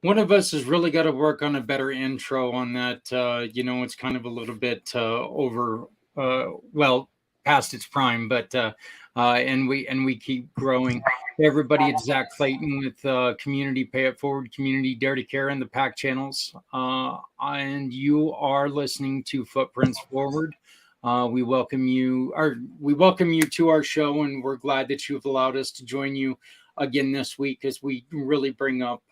One of us has really got to work on a better intro on that. It's kind of a little bit well, past its prime, but and we keep growing. Hey, everybody, it's Zach Clayton with Community Pay It Forward, Community Dare to Care, and the PAC channels. And you are listening to Footprints Forward. We welcome you to our show, and we're glad that you've allowed us to join you again this week as we really bring up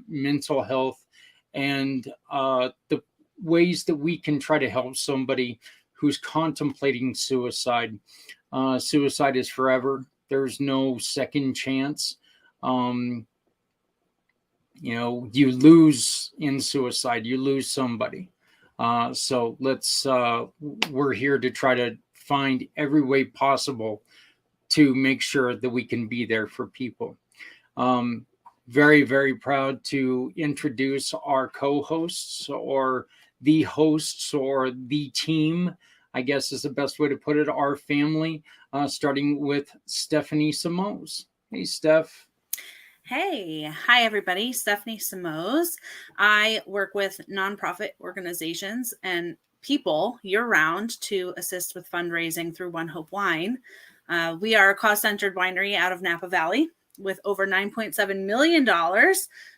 mental health and the ways that we can try to help somebody who's contemplating suicide. Suicide is forever. There's no second chance. You lose in suicide, you lose somebody. So we're here to try to find every way possible to make sure that we can be there for people. Very, very proud to introduce our co-hosts or the hosts or the team, I guess is the best way to put it, our family, starting with Stephanie Simoes. Hey, Steph. Hey, hi everybody, Stephanie Simoes. I work with nonprofit organizations and people year-round to assist with fundraising through One Hope Wine. We are a cost-centered winery out of Napa Valley with over $9.7 million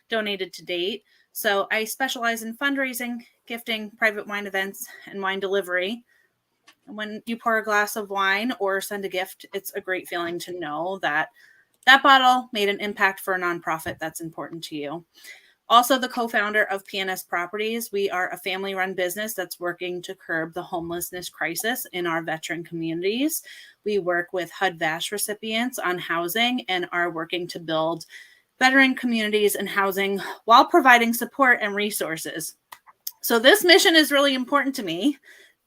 donated to date. So I specialize in fundraising, gifting, private wine events, and wine delivery. When you pour a glass of wine or send a gift, it's a great feeling to know that that bottle made an impact for a nonprofit that's important to you. Also, the co-founder of PNS Properties. We are a family-run business that's working to curb the homelessness crisis in our veteran communities. We work with HUD-VASH recipients on housing and are working to build veteran communities and housing while providing support and resources. So this mission is really important to me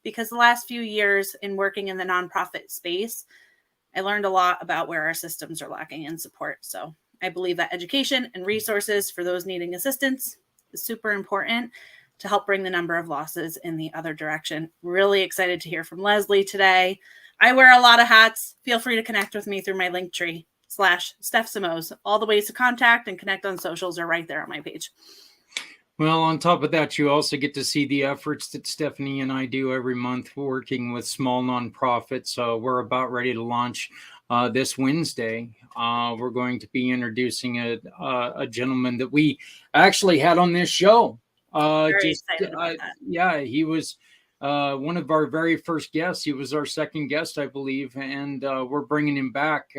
because the last few years in working in the nonprofit space, I learned a lot about where our systems are lacking in support. So I believe that education and resources for those needing assistance is super important to help bring the number of losses in the other direction. Really excited to hear from Lesley today. I wear a lot of hats. Feel free to connect with me through my Linktree /Steph Simoes. All the ways to contact and connect on socials are right there on my page. Well, on top of that, you also get to see the efforts that Stephanie and I do every month working with small nonprofits. We're about ready to launch this Wednesday. We're going to be introducing a gentleman that we actually had on this show. Very excited about that. Yeah, he was one of our very first guests. He was our second guest, I believe, and we're bringing him back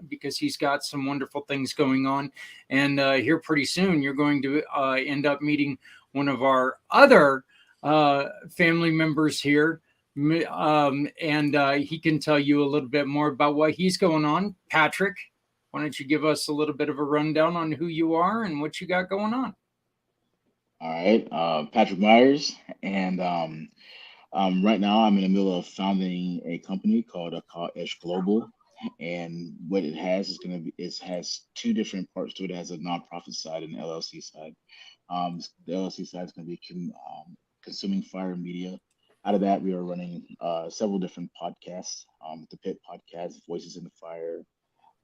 because he's got some wonderful things going on. And here pretty soon, you're going to end up meeting one of our other family members here. And he can tell you a little bit more about what he's going on. Patrick, why don't you give us a little bit of a rundown on who you are and what you got going on? All right, Patrick Myers, and right now I'm in the middle of founding a company called Edge Global, and what it has is it has two different parts to it. It has a nonprofit side and an LLC side. The LLC side is going to be consuming fire media. Out of that, we are running several different podcasts, the Pit Podcast, Voices in the Fire,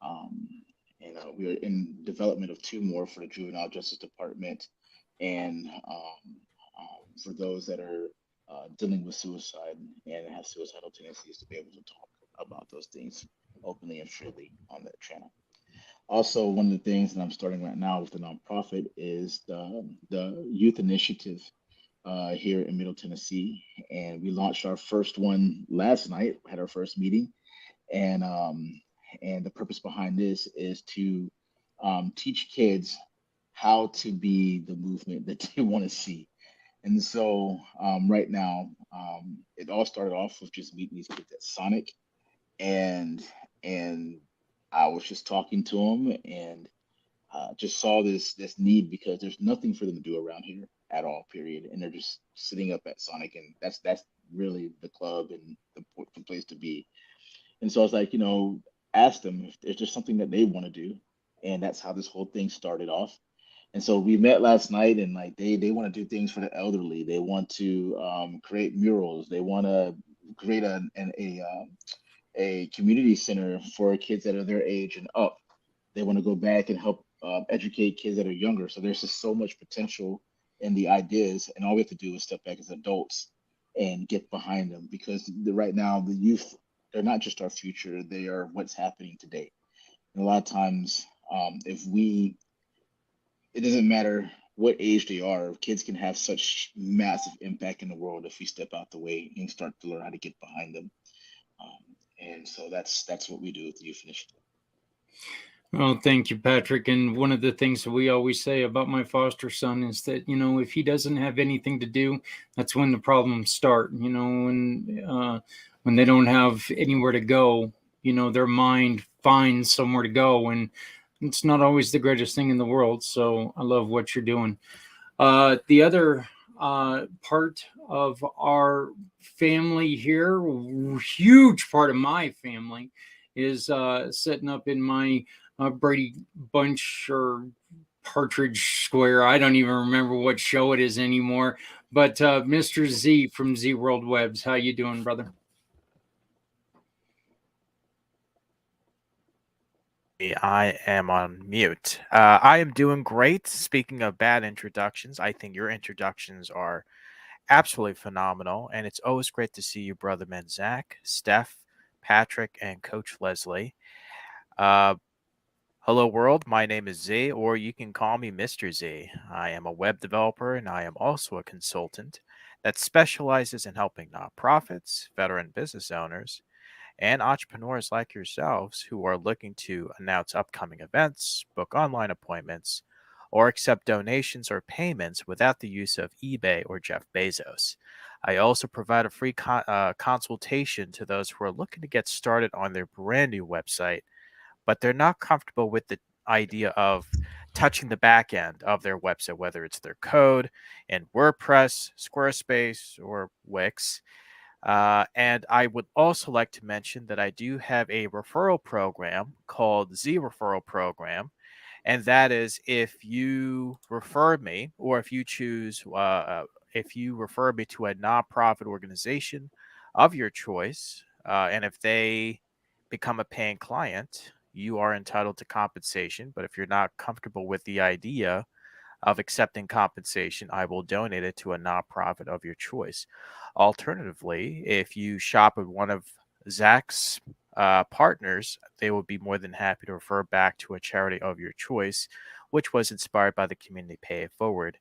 and we are in development of two more for the Juvenile Justice Department, and for those that are dealing with suicide and have suicidal tendencies, to be able to talk about those things openly and freely on that channel. Also, one of the things that I'm starting right now with the nonprofit is the youth initiative here in Middle Tennessee, and we launched our first one last night. Had our first meeting, and the purpose behind this is to teach kids how to be the movement that they want to see. And so right now, it all started off with just meeting these kids at Sonic, and I was just talking to them, and just saw this need because there's nothing for them to do around here at all, period. And they're just sitting up at Sonic, and that's really the club and the place to be. And so I was like, ask them if there's just something that they want to do, and that's how this whole thing started off. And so we met last night, and like they want to do things for the elderly. They want to create murals. They want to create a community center for kids that are their age and up. They want to go back and help educate kids that are younger. So there's just so much potential in the ideas, and all we have to do is step back as adults and get behind them because right now the youth, they're not just our future; they are what's happening today. And a lot of times, if we, it doesn't matter what age they are, kids can have such massive impact in the world if we step out the way and start to learn how to get behind them. And so that's what we do with the Youth Initiative. Oh, thank you, Patrick. And one of the things that we always say about my foster son is that, if he doesn't have anything to do, that's when the problems start. When they don't have anywhere to go, their mind finds somewhere to go. And it's not always the greatest thing in the world. So I love what you're doing. The other part of our family here, huge part of my family, is setting up in my Brady Bunch or Partridge Square. I don't even remember what show it is anymore. But Mr. Z from Z World Webs, how you doing, brother? I am on mute. I am doing great. Speaking of bad introductions, I think your introductions are absolutely phenomenal, and it's always great to see you, brother men Zach, Steph, Patrick, and Coach Lesley. Hello, world. My name is Z, or you can call me Mr. Z. I am a web developer, and I am also a consultant that specializes in helping nonprofits, veteran business owners, and entrepreneurs like yourselves who are looking to announce upcoming events, book online appointments, or accept donations or payments without the use of eBay or Jeff Bezos. I also provide a free consultation to those who are looking to get started on their brand new website, but they're not comfortable with the idea of touching the back end of their website, whether it's their code in WordPress, Squarespace, or Wix. And I would also like to mention that I do have a referral program called Z Referral Program. And that is if you refer me or if you choose, if you refer me to a nonprofit organization of your choice, and if they become a paying client, you are entitled to compensation. But if you're not comfortable with the idea of accepting compensation, I will donate it to a nonprofit of your choice. Alternatively, if you shop at one of Zach's partners, they will be more than happy to refer back to a charity of your choice, which was inspired by the community Pay It Forward.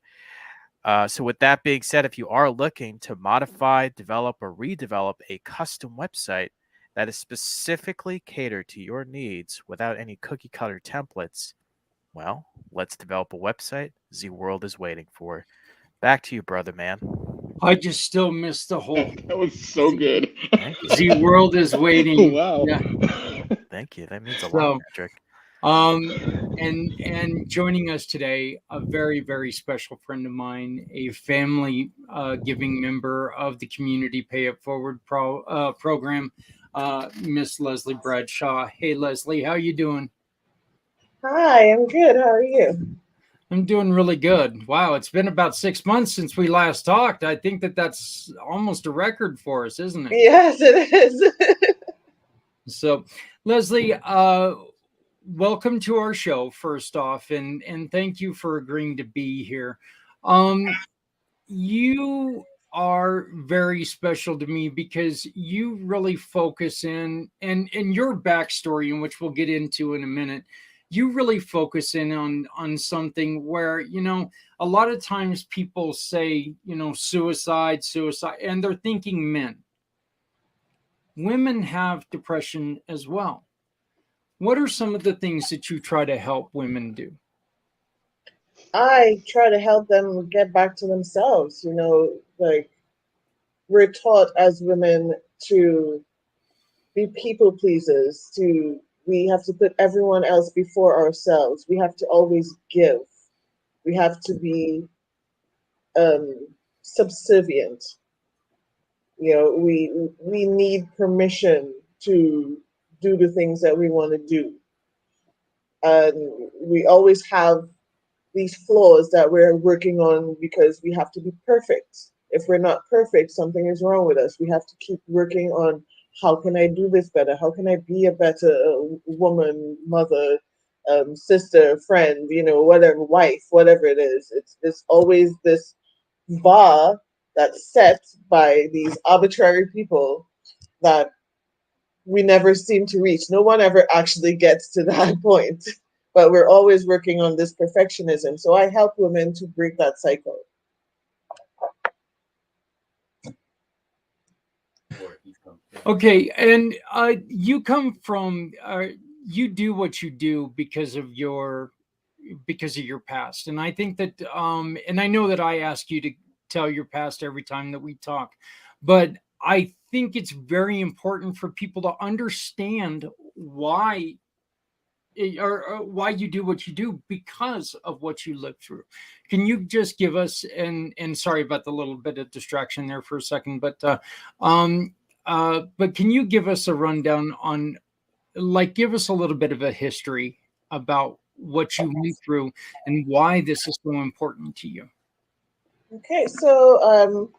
So with that being said, if you are looking to modify, develop, or redevelop a custom website that is specifically catered to your needs without any cookie cutter templates, well, let's develop a website Z World is waiting for. Back to you, brother man. I just still missed the whole That was so good. Thank you. Z World is waiting. Wow. Yeah. Thank you. That means a lot, So, Patrick. and joining us today, a very, very special friend of mine, a family giving member of the Community Pay It Forward program, Miss Lesley Bradshaw. Hey, Lesley, how you doing? Hi, I'm good. How are you? I'm doing really good. Wow, it's been about 6 months since we last talked. I think that's almost a record for us, isn't it? Yes, it is. So, Lesley, welcome to our show, first off, and thank you for agreeing to be here. You are very special to me because you really focus in and your backstory, in which we'll get into in a minute. You really focus in on something where, a lot of times people say, suicide, and they're thinking men. Women have depression as well. What are some of the things that you try to help women do? I try to help them get back to themselves. Like we're taught as women to be people pleasers, to we have to put everyone else before ourselves. We have to always give. We have to be subservient. You know, we need permission to do the things that we want to do, and we always have these flaws that we're working on because we have to be perfect. If we're not perfect, something is wrong with us. We have to keep working on how can I do this better? How can I be a better woman, mother, sister, friend, you know, whatever, wife, whatever it is. It's always this bar that's set by these arbitrary people that we never seem to reach. No one ever actually gets to that point, but we're always working on this perfectionism. So I help women to break that cycle. Okay, and you come from you do what you do because of your past, and I think that and I know that I ask you to tell your past every time that we talk, but I think it's very important for people to understand why or why you do what you do because of what you lived through. Can you just give us and sorry about the little bit of distraction there for a second, but can you give us a rundown on, like, give us a little bit of a history about what you went through and why this is so important to you? Okay, so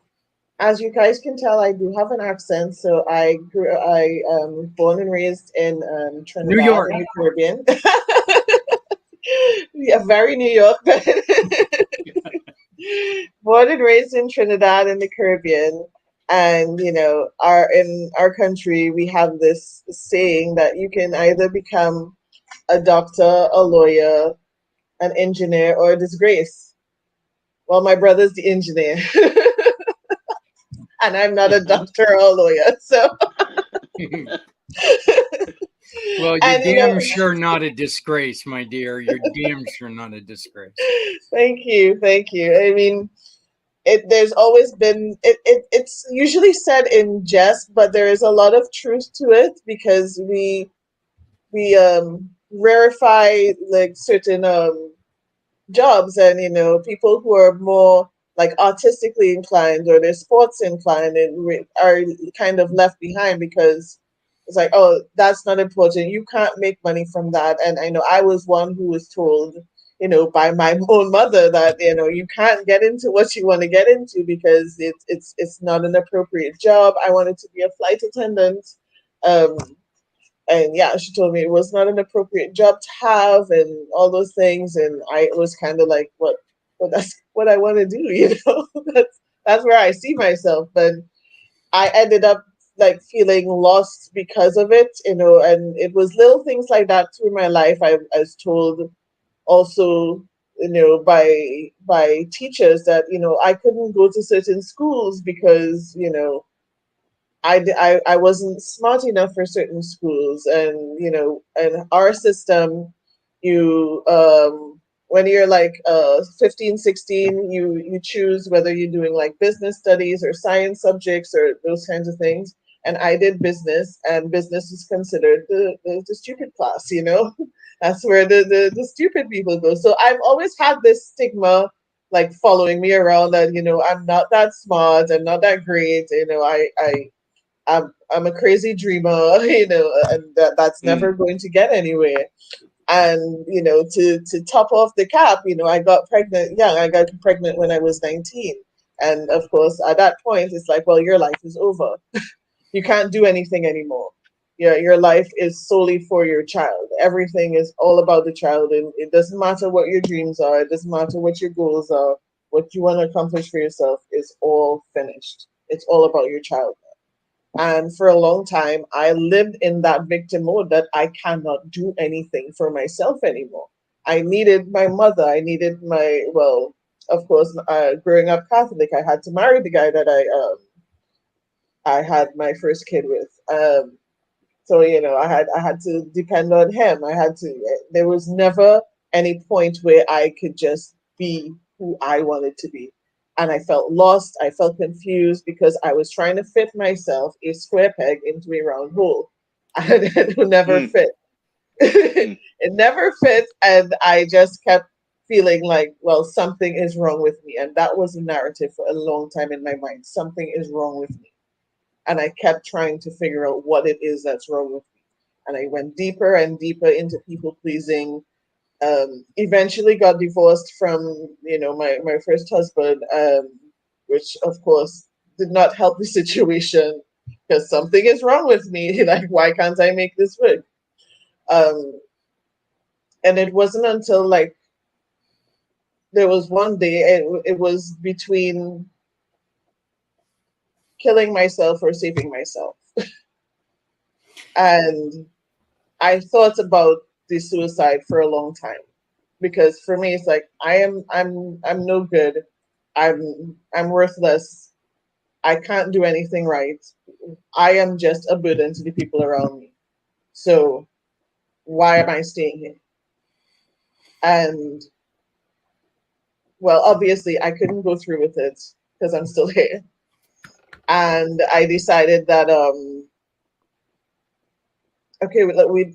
as you guys can tell, I do have an accent. So I born and raised in New Trinidad York. in the Caribbean. Yeah, very New York. Born and raised in Trinidad in the Caribbean. And you know, in our country, we have this saying that you can either become a doctor, a lawyer, an engineer, or a disgrace. Well, my brother's the engineer, and I'm not a doctor or a lawyer. So, Well, you're and you know, damn sure not a disgrace, my dear. You're damn sure not a disgrace. thank you, thank you. I mean, there's always been it's usually said in jest, but there is a lot of truth to it because we rarefy like certain jobs, and you know, people who are more like artistically inclined or they're sports inclined and are kind of left behind because it's like, oh, that's not important, you can't make money from that. And I know I was one who was told, you know, by my own mother that, you know, you can't get into what you want to get into because it's not an appropriate job. I wanted to be a flight attendant. um and yeah, she told me it was not an appropriate job to have and all those things. And I was kind of like, what? Well, that's what I want to do, you know. That's where I see myself. But I ended up like feeling lost because of it, you know. And it was little things like that through my life. I was told also, you know, by teachers that, you know, I couldn't go to certain schools because, you know, I wasn't smart enough for certain schools. And you know, and our system, you when you're like 15, 16, you choose whether you're doing like business studies or science subjects or those kinds of things. And I did business, and business is considered the stupid class, you know. That's where the stupid people go. So I've always had this stigma like following me around that, you know, I'm not that smart, I'm not that great, you know. I'm a crazy dreamer, you know, and that's never going to get anywhere. And you know, to top off the cap, you know, I got pregnant young. I got pregnant when I was 19, and of course, at that point, it's like, well, your life is over. You can't do anything anymore. Your life is solely for your child. Everything is all about the child, and it doesn't matter what your dreams are. It doesn't matter what your goals are. What you want to accomplish for yourself is all finished. It's all about your child. And for a long time, I lived in that victim mode that I cannot do anything for myself anymore. I needed my mother. I needed my, well, of course, growing up Catholic, I had to marry the guy that I had my first kid with. So you know, I had to depend on him. I had to. There was never any point where I could just be who I wanted to be, and I felt lost. I felt confused because I was trying to fit myself, a square peg, into a round hole, and it would never fit. It never fit, and I just kept feeling like, well, something is wrong with me, and that was a narrative for a long time in my mind. Something is wrong with me, and I kept trying to figure out what it is that's wrong with me. And I went deeper and deeper into people pleasing. Eventually got divorced from, my first husband, which of course did not help the situation, because something is wrong with me. Like, why can't I make this work? And it wasn't until like there was one day, it was between killing myself or saving myself. And I thought about the suicide for a long time, because for me it's like, I'm no good. I'm worthless. I can't do anything right. I am just a burden to the people around me. So why am I staying here? And well, obviously I couldn't go through with it because I'm still here. And I decided that okay,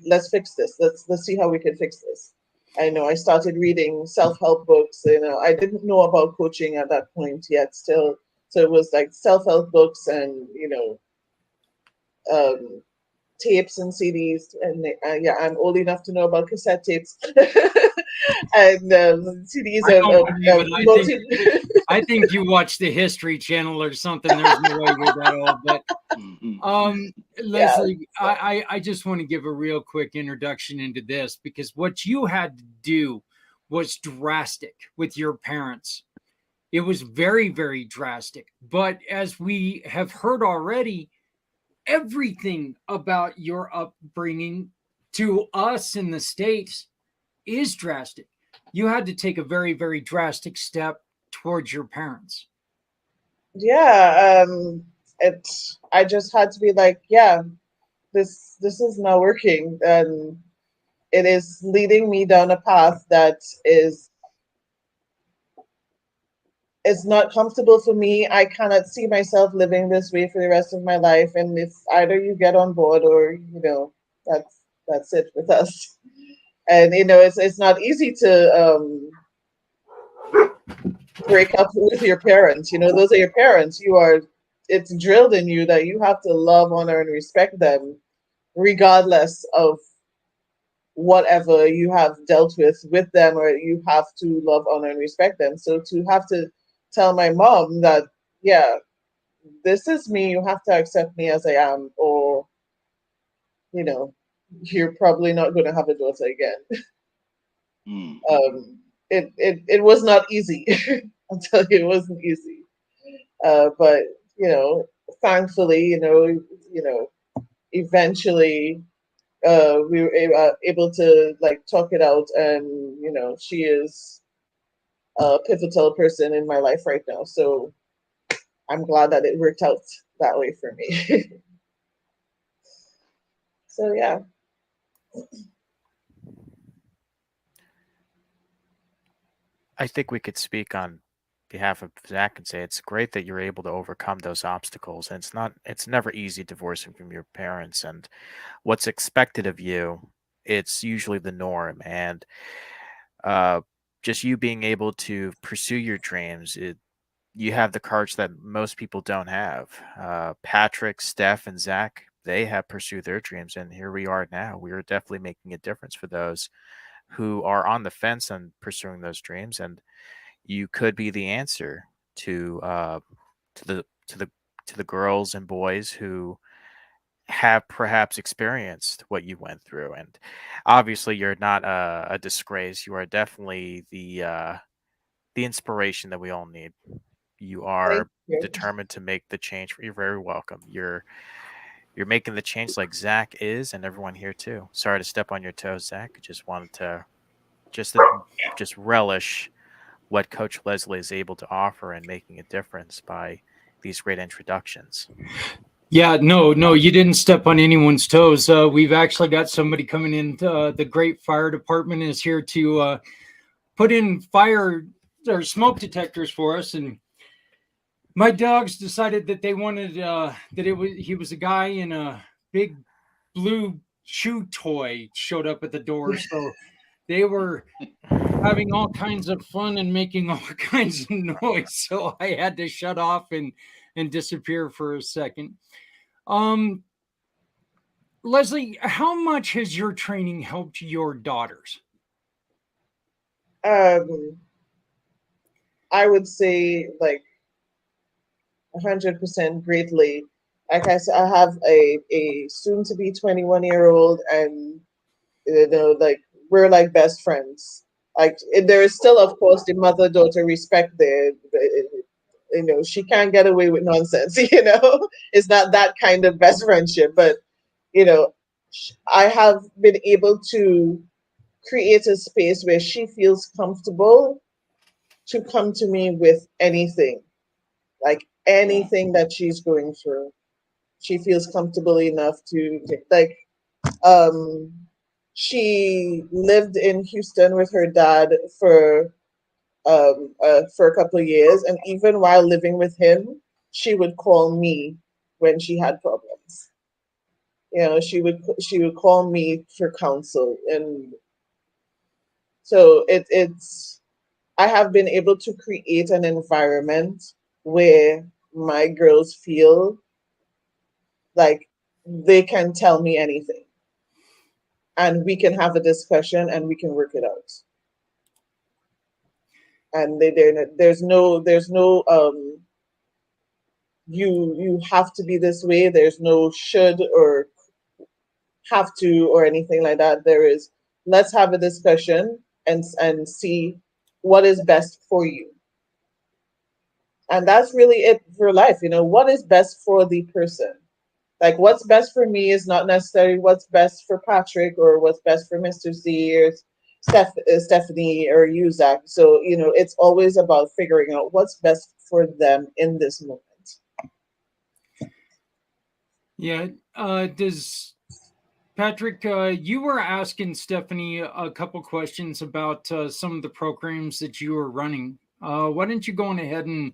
let's fix this. Let's see how we can fix this. I know I started reading self-help books. I didn't know about coaching at that point yet still. So it was like self-help books and, tapes and CDs. And yeah, I'm old enough to know about cassette tapes and CDs I don't believe of it. I think you watch the History Channel or something. There's no way you're that old. But Lesley, yeah. I just want to give a real quick introduction into this, because what you had to do was drastic with your parents. It was very, very drastic. But as we have heard already, everything about your upbringing to us in the States is drastic. You had to take a very, very drastic step towards your parents. Yeah, I just had to be like, yeah, this is not working, and it is leading me down a path that is not comfortable for me. I cannot see myself living this way for the rest of my life, and it's either you get on board or that's it with us. And it's not easy to break up with your parents. Those are your parents. It's drilled in you that you have to love, honor, and respect them, regardless of whatever you have dealt with them, or you have to love, honor, and respect them. So to have to tell my mom that, yeah, this is me, you have to accept me as I am, or you're probably not going to have a daughter again. It was not easy. I'll tell you, it wasn't easy. But thankfully, eventually, we were able to like talk it out, and she is a pivotal person in my life right now. So I'm glad that it worked out that way for me. So yeah. I think we could speak on behalf of Zach and say it's great that you're able to overcome those obstacles. And it's never easy divorcing from your parents, and what's expected of you, it's usually the norm. And just you being able to pursue your dreams, you have the courage that most people don't have. Patrick, Steph, and Zach, they have pursued their dreams, and here we are now. We are definitely making a difference for those who are on the fence on pursuing those dreams, and you could be the answer to the girls and boys who have perhaps experienced what you went through. And obviously, you're not a disgrace. You are definitely the inspiration that we all need. You are determined to make the change. You're very welcome. You're making the change like Zach is, and everyone here too. Sorry to step on your toes, Zach. Just wanted to just relish what Coach Lesley is able to offer and making a difference by these great introductions. Yeah, no, you didn't step on anyone's toes. We've actually got somebody coming in. The great fire department is here to put in fire or smoke detectors for us, and my dogs decided that they wanted he was a guy in a big blue chew toy showed up at the door. So they were having all kinds of fun and making all kinds of noise. So I had to shut off and disappear for a second. Lesley, how much has your training helped your daughters? I would say like 100% greatly. Like I said, I have a soon to be 21-year-old, and like we're like best friends. Like there is still, of course, the mother daughter respect there. She can't get away with nonsense. It's not that kind of best friendship, but you know, I have been able to create a space where she feels comfortable to come to me with anything, like anything that she's going through. She feels comfortable enough to like um she lived in Houston with her dad for a couple of years, and even while living with him, she would call me when she had problems. She would call me for counsel, and so it's I have been able to create an environment where my girls feel like they can tell me anything, and we can have a discussion and we can work it out. And there's no you have to be this way. There's no should or have to or anything like that. There is, let's have a discussion and see what is best for you. And that's really it for life. What is best for the person? Like what's best for me is not necessarily what's best for Patrick or what's best for Mr. Z or Stephanie or you, Zach. So, it's always about figuring out what's best for them in this moment. Yeah. Does Patrick, you were asking Stephanie a couple questions about some of the programs that you were running. Why don't you go on ahead and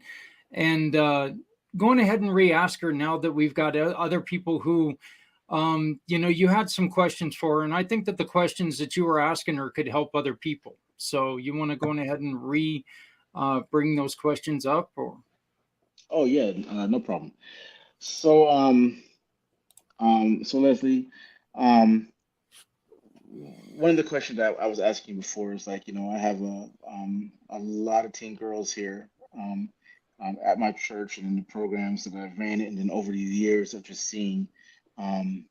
going ahead and re-ask her now that we've got other people who, you had some questions for her, and I think that the questions that you were asking her could help other people. So you want to go on ahead and bring those questions up, or? Oh yeah, no problem. So so Lesley, um, one of the questions that I was asking before is like, I have a lot of teen girls here at my church and in the programs that I've ran, and then over the years of just seeing the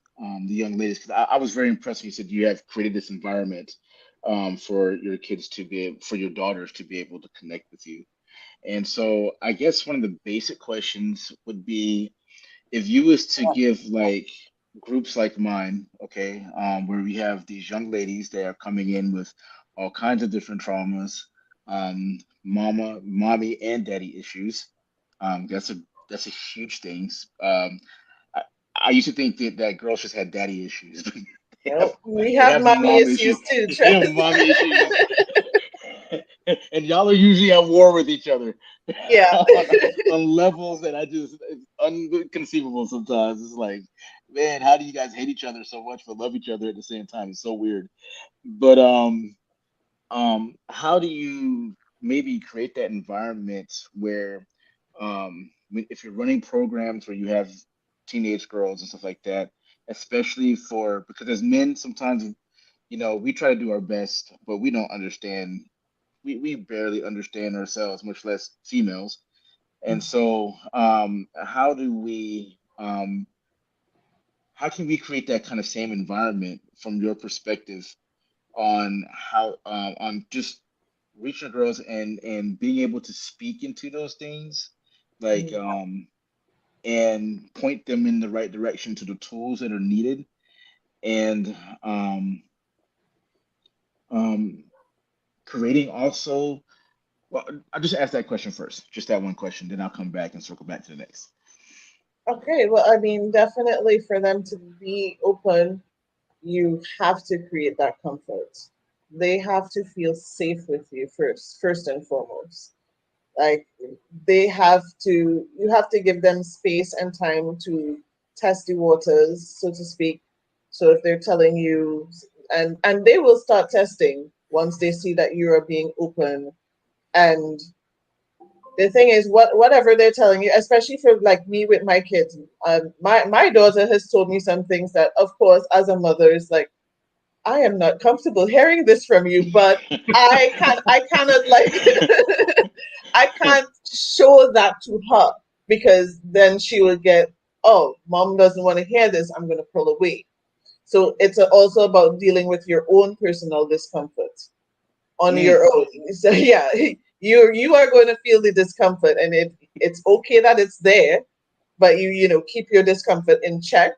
young ladies. Because I was very impressed when you said you have created this environment for your kids for your daughters to be able to connect with you. And so I guess one of the basic questions would be, if you was to give like groups like mine, okay, where we have these young ladies that are coming in with all kinds of different traumas, mommy and daddy issues. That's a huge thing. I, I used to think that girls just had daddy issues, but they have Nope. We they have have mommy mom issues. issues too, They Trent. have mommy issues, and y'all are usually at war with each other Yeah. on levels that it's inconceivable sometimes. It's like, man, how do you guys hate each other so much but love each other at the same time? It's so weird. But how do you maybe create that environment where if you're running programs where you have teenage girls and stuff like that, especially because as men sometimes, we try to do our best, but we don't understand. We barely understand ourselves, much less females. And so, how can we create that kind of same environment from your perspective on how on just reaching girls and being able to speak into those things, like and point them in the right direction to the tools that are needed, and um, um, creating also. Well, I'll just ask that question first, just that one question, then I'll come back and circle back to the next. Okay, well, I mean, definitely for them to be open, you have to create that comfort. They have to feel safe with you first and foremost. Like you have to give them space and time to test the waters, so to speak, So if they're telling you, and they will start testing once they see that you are being open. And the thing is, whatever they're telling you, especially for like me with my kids, my daughter has told me some things that, of course, as a mother, is like, I am not comfortable hearing this from you, but I cannot like, I can't show that to her, because then she will get, oh, mom doesn't want to hear this, I'm going to pull away. So it's also about dealing with your own personal discomfort on your own. So yeah, you are going to feel the discomfort, and it's okay that it's there, but you keep your discomfort in check.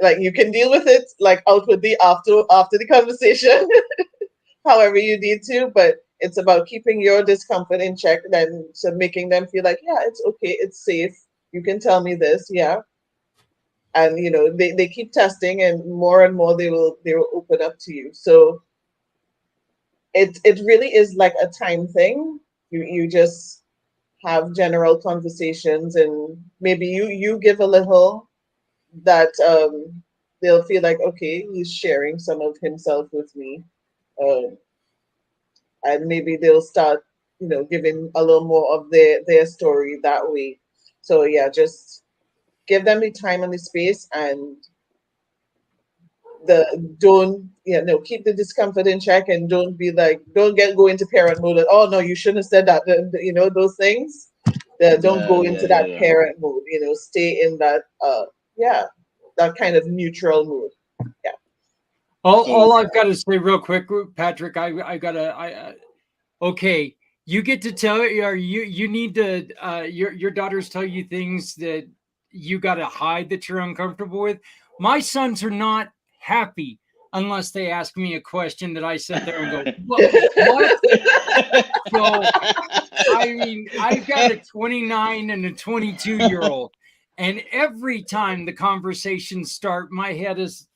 Like, you can deal with it like outwardly after the conversation, however you need to, but it's about keeping your discomfort in check, then so making them feel like, yeah, it's okay, it's safe. You can tell me this, yeah. And they keep testing, and more they will open up to you. So it really is like a time thing. You just have general conversations, and maybe you give a little, that they'll feel like, okay, he's sharing some of himself with me, uh, and maybe they'll start giving a little more of their story that way. So yeah, just give them the time and the space, and the don't keep the discomfort in check, and don't go into parent mode. Oh no, you shouldn't have said that. Those things. Don't go into that Yeah. parent mode. Stay in that yeah, that kind of neutral mode. Yeah. All I've got to say real quick, Patrick, okay, you get to tell, or you need to your daughters tell you things that you got to hide that you're uncomfortable with. My sons are not happy unless they ask me a question that I sit there and go, what? So I mean, I've got a 29 and a 22-year-old, and every time the conversations start, my head is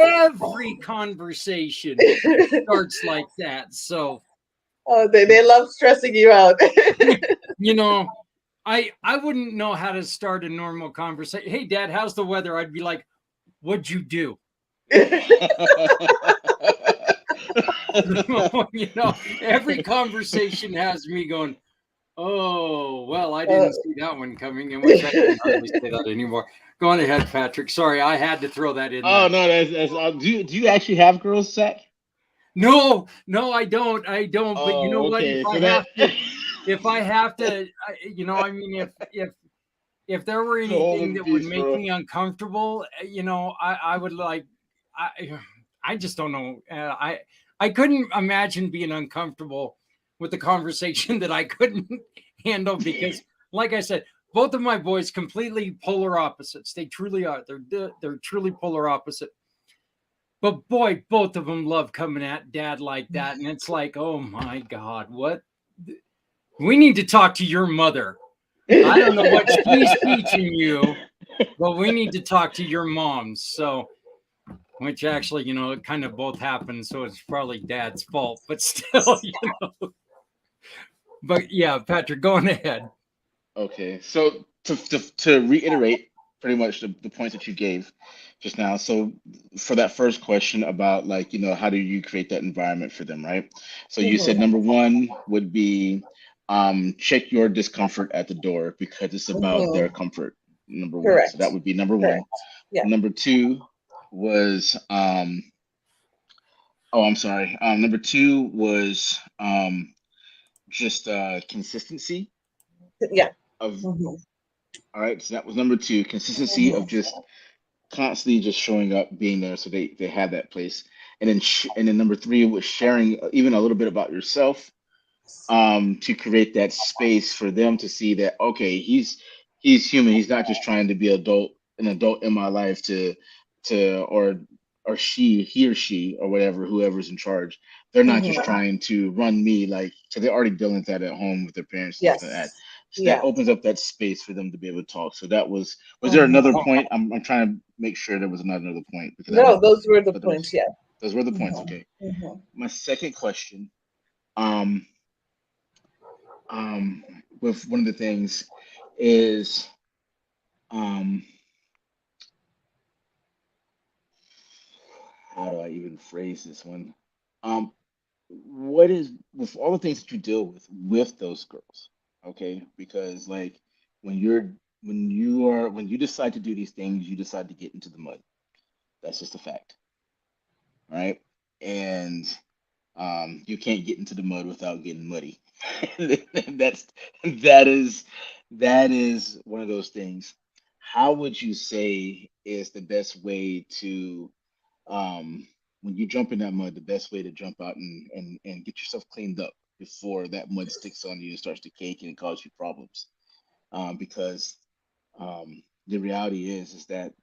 every conversation starts like that. So they love stressing you out. I wouldn't know how to start a normal conversation. Hey, Dad, how's the weather? I'd be like, what'd you do? Every conversation has me going, oh, well, I didn't see that one coming, in which I can't hardly say that anymore. Go on ahead, Patrick. Sorry, I had to throw that in there. Oh no, that's do you actually have girls, Zach? No, I don't. But you know what? Okay. If I have to, I mean, if there were anything that would make me uncomfortable, I would like, I just don't know. I couldn't imagine being uncomfortable with the conversation that I couldn't handle, because, like I said, both of my boys completely polar opposites. They truly are. They're truly polar opposite. But boy, both of them love coming at Dad like that, and it's like, oh my God, what? We need to talk to your mother. I don't know what she's teaching you, but we need to talk to your mom. So, which actually, it kind of both happened, so it's probably Dad's fault, but still, But yeah, Patrick, go on ahead. Okay, so to reiterate pretty much the points that you gave just now. So for that first question about, like, how do you create that environment for them, right? So you said number one would be check your discomfort at the door, because it's about their comfort. Number one. Correct. So that would be number one. Yeah. Number two was I'm sorry. Number two was just consistency Yeah. of all right. So that was number two, consistency of just constantly just showing up, being there, so they have that place. And then number three was sharing even a little bit about yourself, to create that space for them to see that, okay, he's human. He's not just trying to be an adult in my life or he or she or whatever, whoever's in charge. They're not just trying to run me, like, so they're already dealing with that at home with their parents and stuff like that. So that opens up that space for them to be able to talk. So that was there another point? I'm trying to make sure there was another point, because no, those were the points. Yeah, those were the points. Okay. My second question, with one of the things is um how do I even phrase this one? Um, what is with all the things that you deal with those girls, okay? Because like when you're when you decide to do these things, you decide to get into the mud. That's just a fact, right? And you can't get into the mud without getting muddy. That's that is that is one of those things. How would you say is the best way to um, when you jump in that mud, the best way to jump out and get yourself cleaned up before that mud sticks on you and starts to cake and cause you problems? Because the reality is that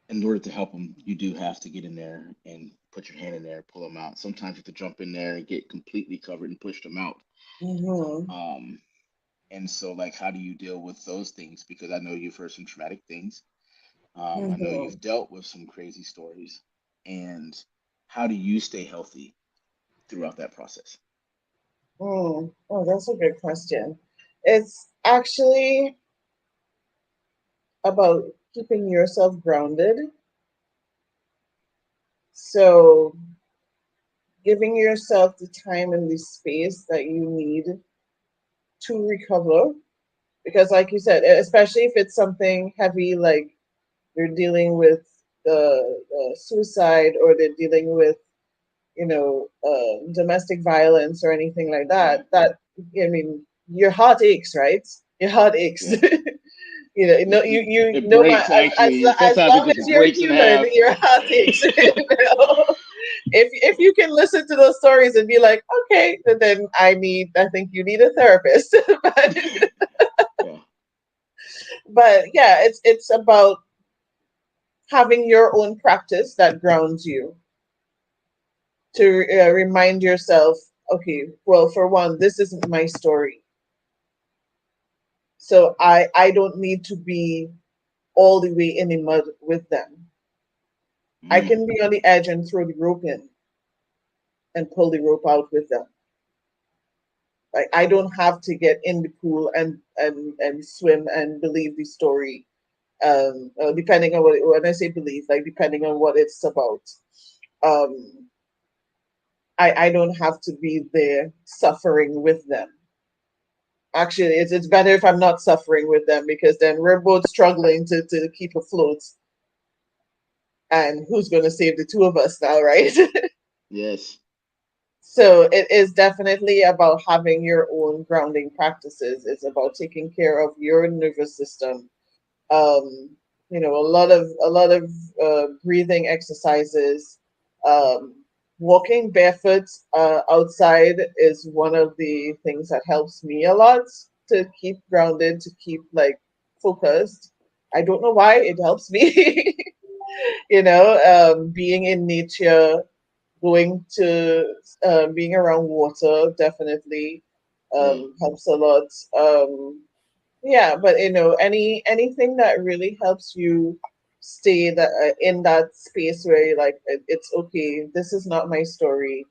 in order to help them, you do have to get in there and put your hand in there, pull them out. Sometimes you have to jump in there and get completely covered and push them out. Mm-hmm. Um, and so, like, how do you deal with those things? Because I know you've heard some traumatic things. I know Mm-hmm. you've dealt with some crazy stories. And how do you stay healthy throughout that process? Mm. Oh, that's a good question. It's actually about keeping yourself grounded. So, giving yourself the time and the space that you need to recover. Because, like you said, especially if it's something heavy, like you're dealing with the suicide or they're dealing with, domestic violence or anything like Yeah, that, I mean, your heart aches, right? Your heart aches. yeah. No, you It know, my, breaks actually. as Sometimes it long just as you're breaks in human, half. your heart aches. If you can listen to those stories and be like, okay, then I think you need a therapist. but Yeah. but yeah, it's about having your own practice that grounds you to remind yourself, okay, well, for one, this isn't my story, so I don't need to be all the way in the mud with them. I Mm, can be on the edge and throw the rope in and pull the rope out with them. Like, I don't have to get in the pool and swim and believe the story. Depending on when I say believe, like depending on what it's about. Um, I don't have to be there suffering with them. Actually, it's better if I'm not suffering with them, because then we're both struggling to keep afloat. And who's going to save the two of us now, right? yes. So it is definitely about having your own grounding practices. It's about taking care of your nervous system. Um, a lot of breathing exercises. Um, Walking barefoot outside is one of the things that helps me a lot to keep grounded, to keep like focused. I don't know why it helps me. Being in nature, going to being around water definitely Yeah. helps a lot. Yeah, but anything that really helps you stay in that space where you're like, it's okay. This is not my story.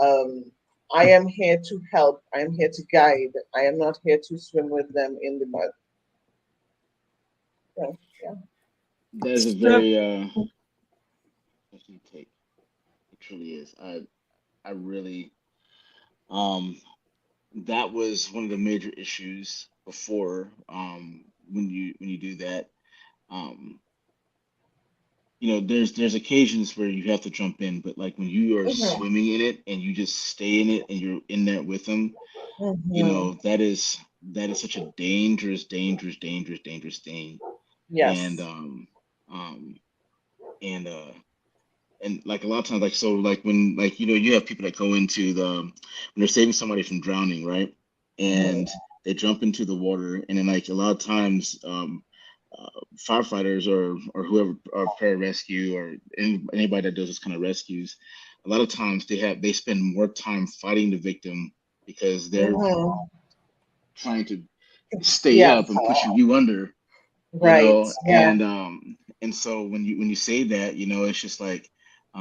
Um, I am here to help. I am here to guide. I am not here to swim with them in the mud. Yeah, yeah. That is a Steph, very interesting take. It truly is. I really that was one of the major issues before when you do that. Um, there's occasions where you have to jump in, but like when you are Mm-hmm. swimming in it and you just stay in it and you're in there with them, Mm-hmm. that is such a dangerous, dangerous, dangerous, dangerous thing. And Yes. um and and like a lot of times, like so like when like you have people that go into the when they're saving somebody from drowning, right? And Mm-hmm. they jump into the water, and then like a lot of times firefighters or whoever or pararescue or anybody that does this kind of rescues, a lot of times they spend more time fighting the victim because they're Mm-hmm. trying to stay Yeah. up and pushing you under, Right. Yeah. and so when you say that, it's just like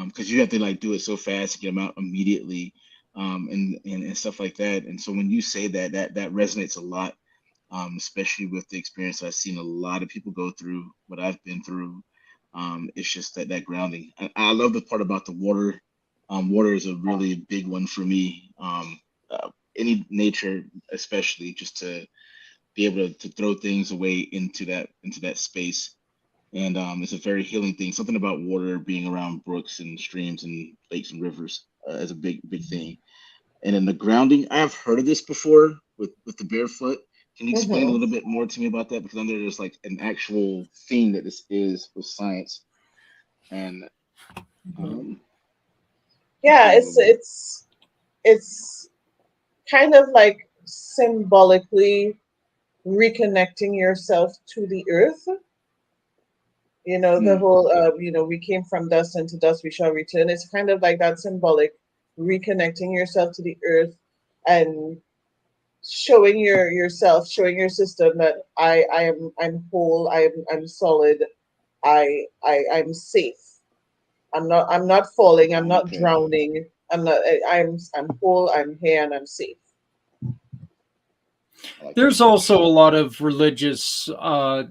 because you have to like do it so fast to get them out immediately, and stuff like that. And so when you say that resonates a lot especially with the experience I've seen a lot of people go through, what I've been through. It's just that grounding. And I love the part about the water. Water is a really big one for me. Any nature, especially, just to be able to throw things away into that space. And it's a very healing thing. Something about water being around brooks and streams and lakes and rivers is a big thing. And then the grounding, I have heard of this before with the barefoot. Can you explain a Mm-hmm. little bit more to me about that? Because I know there's like an actual thing that this is with science, and Mm-hmm. um, Yeah, explain a little more. it's kind of like symbolically reconnecting yourself to the earth. The whole, Okay. we came from dust and to dust we shall return. It's kind of like that symbolic reconnecting yourself to the earth and showing yourself, showing your system that I'm whole, I'm solid, I'm safe. I'm not falling, I'm not Okay. drowning, I'm whole, I'm here, and I'm safe. I like that. There's also a lot of religious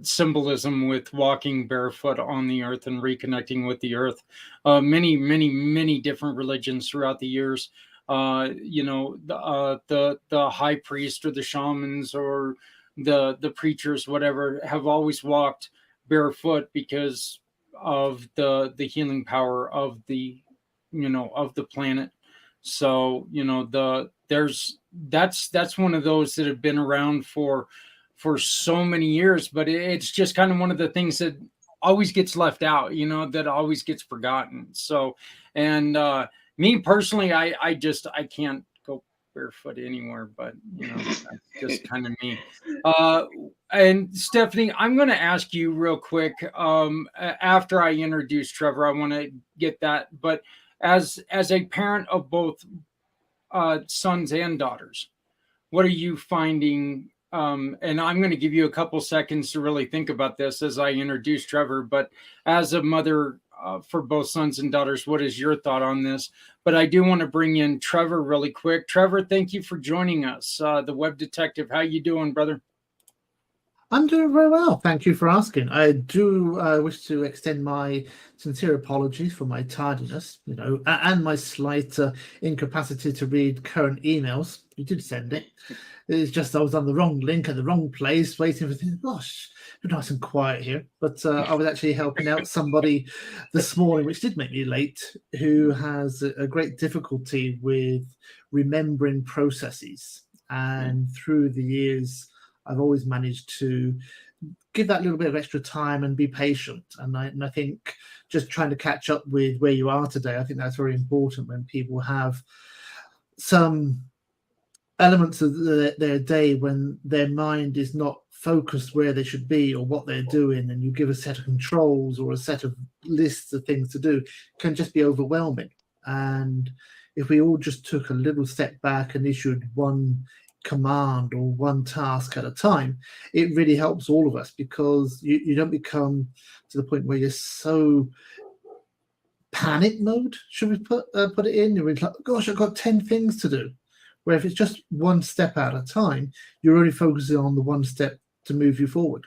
symbolism with walking barefoot on the earth and reconnecting with the earth. Many different religions throughout the years. The high priest or the shamans or the preachers, whatever, have always walked barefoot because of the healing power of the planet. So that's one of those that have been around for so many years, but it's just kind of one of the things that always gets left out, that always gets forgotten. So, and me personally, I can't go barefoot anywhere, but that's just kind of me. uh and Stephanie, I'm going to ask you real quick, after I introduce Trevor, I want to get that, but as a parent of both sons and daughters, what are you finding? And I'm going to give you a couple seconds to really think about this as I introduce Trevor. But as a mother for both sons and daughters, what is your thought on this? But I do want to bring in Trevor really quick. Trevor, thank you for joining us. The web detective, how you doing, brother? I'm doing very well. Thank you for asking. I do wish to extend my sincere apologies for my tardiness, and my slight incapacity to read current emails. You did send it. It's just I was on the wrong link at the wrong place, waiting for things. Gosh, be nice and quiet here. But I was actually helping out somebody this morning, which did make me late, who has a great difficulty with remembering processes. And through the years, I've always managed to give that little bit of extra time and be patient. And I think just trying to catch up with where you are today, I think that's very important when people have some elements of their day when their mind is not focused where they should be or what they're doing, and you give a set of controls or a set of lists of things to do, can just be overwhelming. And if we all just took a little step back and issued one command or one task at a time, it really helps all of us, because you don't become to the point where you're so panic mode, should we put it in? You're like, gosh, I've got 10 things to do. Where if it's just one step at a time, you're only focusing on the one step to move you forward.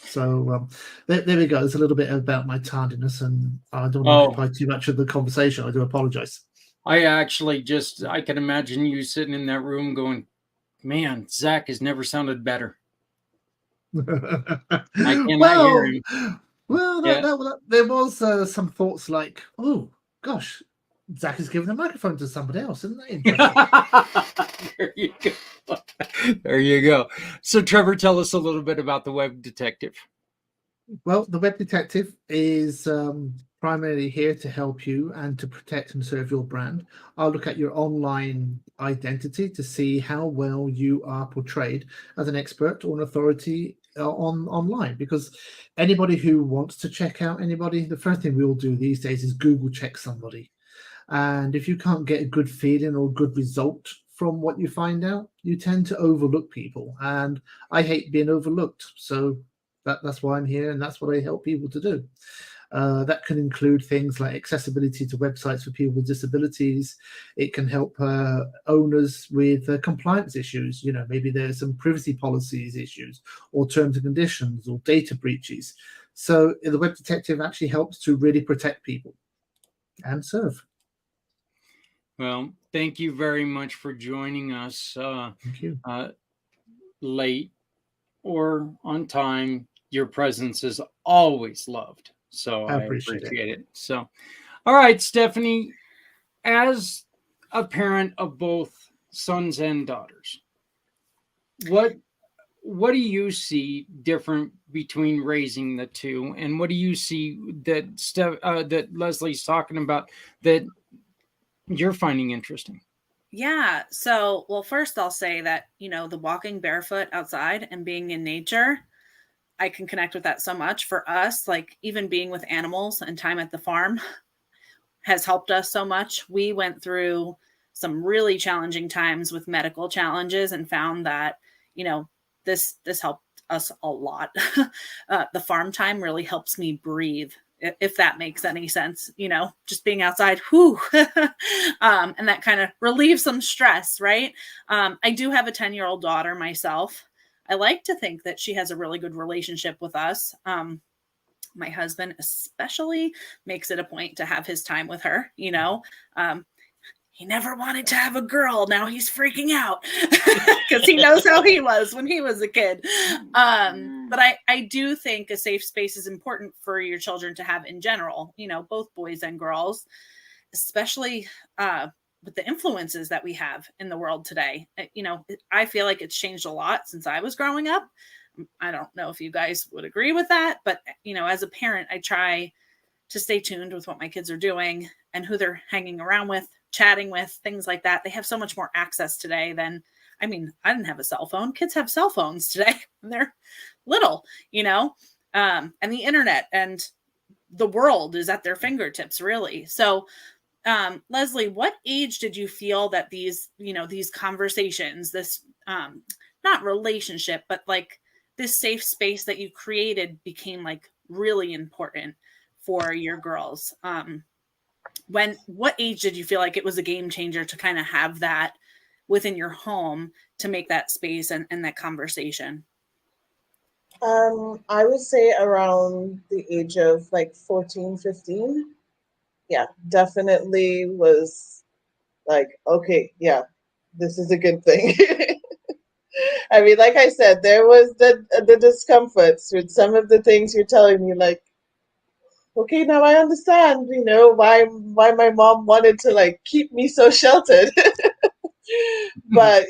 So there we go. There's a little bit about my tardiness, and I don't want to occupy too much of the conversation. I do apologize. I actually I can imagine you sitting in that room going, man, Zach has never sounded better. I cannot hear him. Well, there was some thoughts like, oh, gosh, Zach has given the microphone to somebody else. Isn't that interesting? There you go. There you go. So, Trevor, tell us a little bit about the web detective. Well, the web detective is primarily here to help you and to protect and serve your brand. I'll look at your online identity to see how well you are portrayed as an expert or an authority online, because anybody who wants to check out anybody, the first thing we all do these days is Google check somebody. And if you can't get a good feeling or good result from what you find out, you tend to overlook people. And I hate being overlooked. So that's why I'm here, and that's what I help people to do. That can include things like accessibility to websites for people with disabilities. It can help owners with compliance issues. Maybe there's some privacy policies issues or terms and conditions or data breaches. So the web detective actually helps to really protect people and serve. Well, thank you very much for joining us. Thank you. Late or on time, your presence is always loved. So I appreciate it. So, all right, Stephanie, as a parent of both sons and daughters, what do you see different between raising the two, and what do you see that that Lesley's talking about that you're finding interesting? Yeah. So, well, first I'll say that, the walking barefoot outside and being in nature, I can connect with that so much. For us, like even being with animals and time at the farm has helped us so much. We went through some really challenging times with medical challenges and found that, this helped us a lot. The farm time really helps me breathe, if that makes any sense, just being outside, whew, and that kind of relieves some stress, right? I do have a 10-year-old daughter myself. I like to think that she has a really good relationship with us. My husband especially makes it a point to have his time with her, he never wanted to have a girl. Now he's freaking out because he knows how he was when he was a kid. But I do think a safe space is important for your children to have in general, both boys and girls, especially with the influences that we have in the world today. I feel like it's changed a lot since I was growing up. I don't know if you guys would agree with that, but, as a parent, I try to stay tuned with what my kids are doing and who they're hanging around with, chatting with, things like that. They have so much more access today than, I didn't have a cell phone. Kids have cell phones today. They're little, and the internet and the world is at their fingertips, really. So, Lesley, what age did you feel that these conversations, this, not relationship, but like this safe space that you created became like really important for your girls? What age did you feel like it was a game changer to kind of have that within your home to make that space and that conversation? I would say around the age of like 14, 15. Yeah, definitely was like, okay, yeah, this is a good thing. Like I said, there was the discomforts with some of the things you're telling me, like, okay, now I understand, why my mom wanted to like keep me so sheltered. But,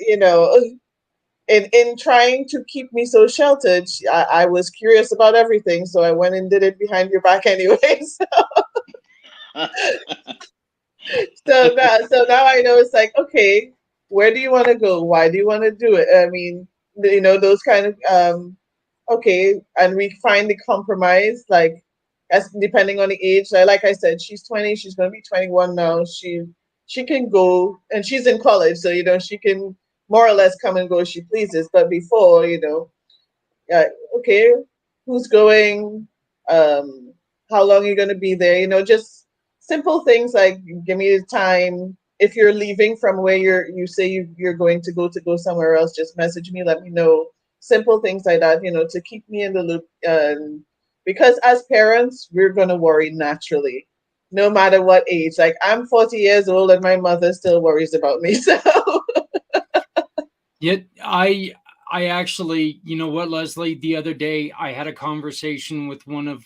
in trying to keep me so sheltered, I was curious about everything, so I went and did it behind your back anyways. So now I know it's like, okay, where do you want to go? Why do you want to do it? Those kind of okay, and we find the compromise, like as depending on the age. Like I said, she's 20, she's gonna be 21 now. She can go, and she's in college, so she can more or less come and go as she pleases. But before, okay, who's going? How long are you gonna be there? Just simple things like give me the time. If you're leaving from where you say you're going to go somewhere else, just message me, let me know. Simple things like that, to keep me in the loop. Because as parents, we're gonna worry naturally, no matter what age. Like I'm 40 years old and my mother still worries about me. So Yet I actually, you know what, Lesley, the other day I had a conversation with one of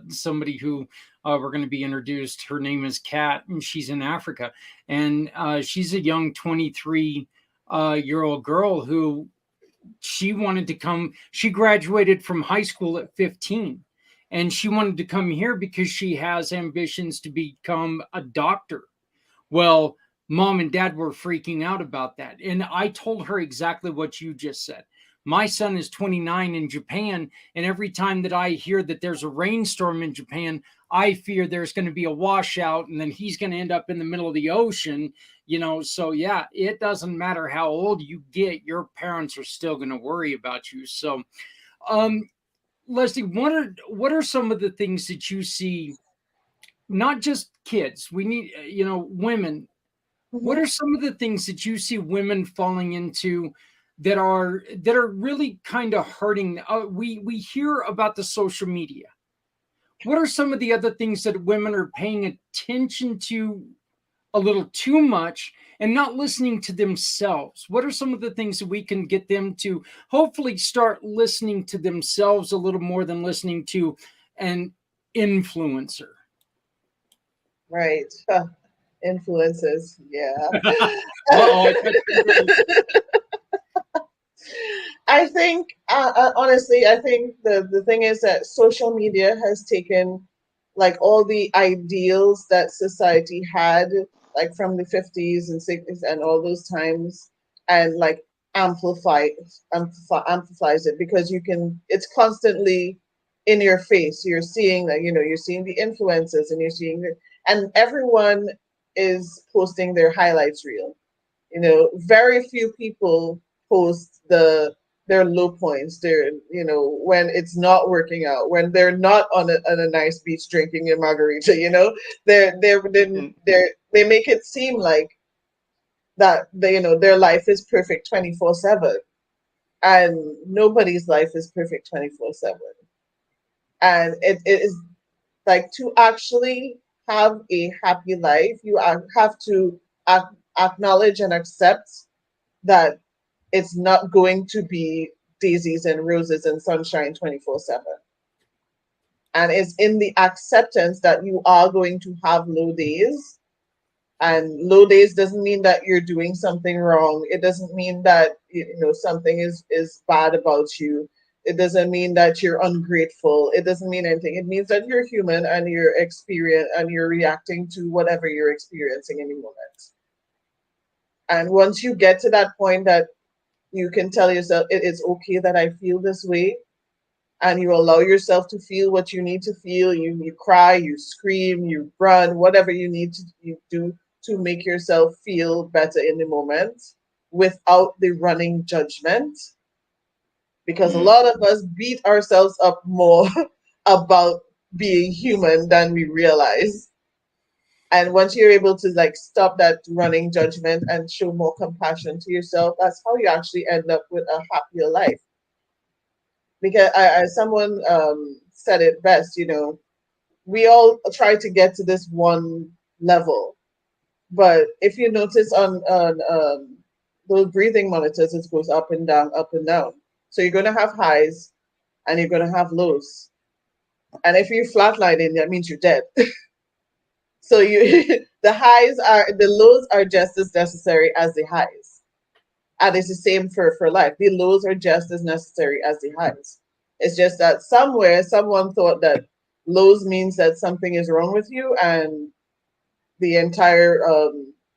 somebody who we're going to be introduced. Her name is Kat, and she's in Africa. And she's a young 23-year-old girl who she wanted to come. She graduated from high school at 15, and she wanted to come here because she has ambitions to become a doctor. Well, mom and dad were freaking out about that. And I told her exactly what you just said. My son is 29 in Japan, and every time that I hear that there's a rainstorm in Japan, I fear there's going to be a washout and then he's going to end up in the middle of the ocean, So yeah, it doesn't matter how old you get, your parents are still going to worry about you. So, Lesley, what are some of the things that you see not just kids. We need, women. What Mhm. are some of the things that you see women falling into that are really kind of hurting? We hear about the social media. What are some of the other things that women are paying attention to a little too much and not listening to themselves? What are some of the things that we can get them to hopefully start listening to themselves a little more than listening to an influencer? Right. Influences. Yeah. Uh-oh, I touched on your- I think, honestly, I think the thing is that social media has taken like all the ideals that society had, like from the 50s and 60s and all those times, and like amplifies it because it's constantly in your face. You're seeing that, you're seeing the influences and and everyone is posting their highlights reel. Very few people post their low points, when it's not working out, when they're not on a nice beach drinking a margarita. They make it seem like that their life is perfect 24/7, and nobody's life is perfect 24/7. And it is like, to actually have a happy life, you have to acknowledge and accept that it's not going to be daisies and roses and sunshine 24/7. And it's in the acceptance that you are going to have low days. And low days doesn't mean that you're doing something wrong. It doesn't mean that something is bad about you. It doesn't mean that you're ungrateful. It doesn't mean anything. It means that you're human and you're reacting to whatever you're experiencing in the moment. And once you get to that point that you can tell yourself it is okay that I feel this way, and you allow yourself to feel what you need to feel. You cry, you scream, you run, whatever you need to you do to make yourself feel better in the moment without the running judgment. Because a Mm. lot of us beat ourselves up more about being human than we realize. And once you're able to like stop that running judgment and show more compassion to yourself, that's how you actually end up with a happier life. Because someone said it best, we all try to get to this one level, but if you notice on those breathing monitors, it goes up and down, up and down. So you're going to have highs and you're going to have lows. And if you're flatlining, that means you're dead. So the lows are just as necessary as the highs. And it's the same for life. The lows are just as necessary as the highs. It's just that somewhere someone thought that lows means that something is wrong with you, and the entire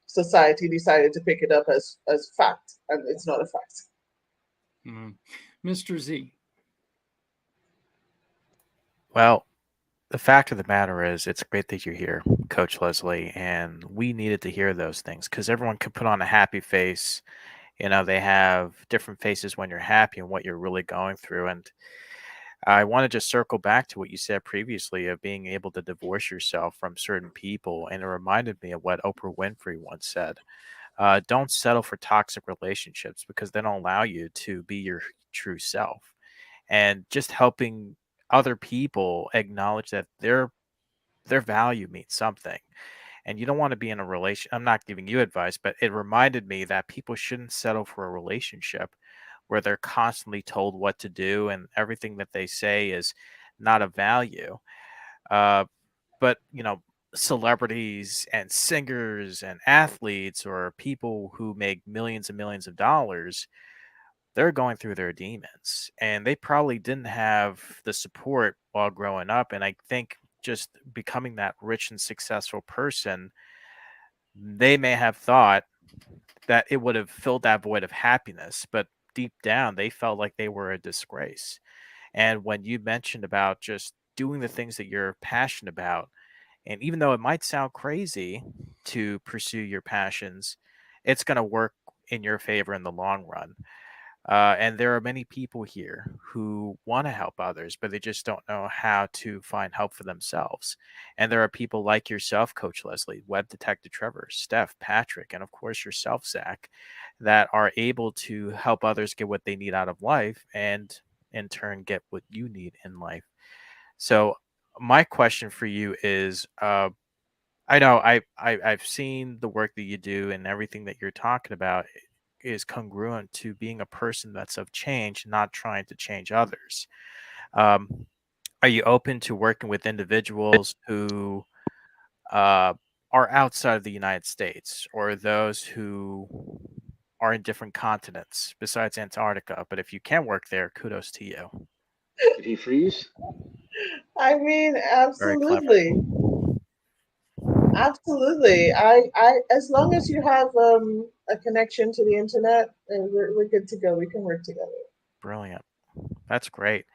society decided to pick it up as fact, and it's not a fact. Mr. Z. Well, the fact of the matter is, it's great that you're here, Coach Lesley, and we needed to hear those things because everyone can put on a happy face. They have different faces when you're happy and what you're really going through. And I want to just circle back to what you said previously of being able to divorce yourself from certain people. And it reminded me of what Oprah Winfrey once said. Don't settle for toxic relationships because they don't allow you to be your true self. And just helping other people acknowledge that their value means something. And you don't want to be in a relation. I'm not giving you advice, but it reminded me that people shouldn't settle for a relationship where they're constantly told what to do and everything that they say is not of value. Uh, but celebrities and singers and athletes or people who make millions and millions of dollars, they're going through their demons and they probably didn't have the support while growing up. And I think just becoming that rich and successful person, they may have thought that it would have filled that void of happiness, but deep down they felt like they were a disgrace. And when you mentioned about just doing the things that you're passionate about, and even though it might sound crazy to pursue your passions, it's going to work in your favor in the long run. And there are many people here who want to help others, but they just don't know how to find help for themselves. And there are people like yourself, Coach Lesley, Web Detective Trevor, Steph, Patrick, and of course yourself, Zach, that are able to help others get what they need out of life and in turn get what you need in life. So my question for you is, I know I've seen the work that you do and everything that you're talking about is congruent to being a person that's of change, not trying to change others. Um, are you open to working with individuals who uh, are outside of the United States or those who are in different continents besides Antarctica? But if you can work there, kudos to you. Did he freeze? I mean, Very clever. absolutely. Absolutely. I as long as you have a connection to the internet, we're good to go. We can work together. Brilliant. That's great.